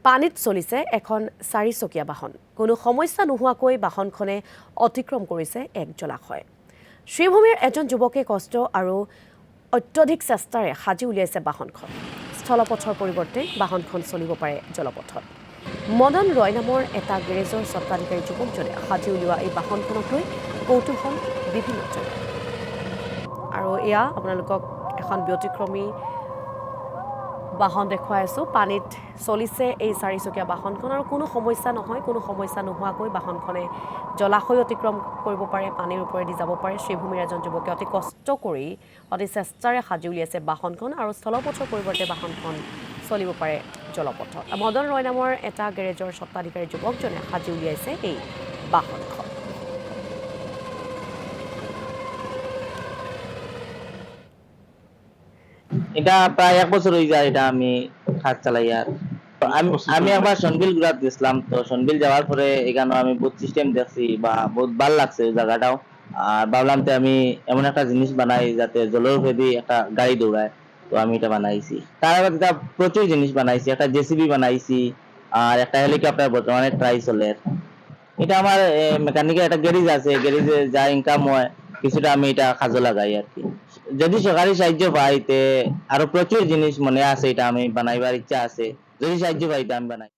পানীত চলিছে এখন চাৰিচকীয়া বাহন কোনো সমস্যা নোহোৱাকৈ বাহনখনে অতিক্ৰম কৰিছে এক জলাশয় শ্ৰীভূমিৰ এজন যুৱকে কষ্ট আৰু অত্যধিক চেষ্টাৰে সাজি উলিয়াইছে বাহনখন স্থলপথৰ পৰিৱৰ্তে বাহনখন চলিব পাৰে জলপথত মদন ৰয় নামৰ এটা গেৰেজৰ স্বত্বাধিকাৰী যুৱকজনে সাজি উলিওৱা এই বাহনখনক লৈ কৌতূহল বিভিন্নজনৰ আৰু এয়া আপোনালোকক এখন ব্যতিক্ৰমী বাহন দেখুৱাই আছো পানীত চলিছে এই চাৰিচকীয়া বাহনখন আৰু কোনো সমস্যা নহয় কোনো সমস্যা নোহোৱাকৈ বাহনখনে জলাশয় অতিক্ৰম কৰিব পাৰে পানীৰ ওপৰেদি যাব পাৰে শ্ৰীভূমিৰ এজন যুৱকে অতি কষ্ট কৰি অতি চেষ্টাৰে সাজি উলিয়াইছে বাহনখন আৰু স্থলপথৰ পৰিৱৰ্তে বাহনখন চলিব পাৰে জলপথত মদন ৰয় নামৰ এটা গেৰেজৰ স্বত্বাধিকাৰী যুৱকজনে সাজি উলিয়াইছে এই বাহনখন এটা প্রায় 1 বছর হয়ে যায় এটা আমি কাজ চালাই আর আমি একবার সনবিল ঘুরাতে গেছিলাম তো সনবিল যাওয়ার পরে এখানে আমি বহুত সিস্টেম দেখছি বা বহুত ভালো লাগছে ওই জায়গাটাও আর ভাবলাম যে আমি এমন একটা জিনিস বানাই যাতে জলের উপরে দিয়ে একটা গাড়ি দৌড়ায় তো আমি এটা বানাইছি তার আগে এটা প্রচুর জিনিস বানাইছি একটা জেসিবি বানাইছি আর একটা হেলিকপ্টার বর্তমানে ট্রাই চলে এটা আমার মেকানিকের একটা গ্যারেজ আছে গ্যারেজে যা ইনকাম হয় কিছুটা আমি এটা কাজে লাগাই আর কি যদি সরকারি সাহায্য পাই তে আরো প্রচুর জিনিস মনে আছে এটা আমি বানাইবার ইচ্ছা আছে যদি সাহায্য পাই তে আমি বানাই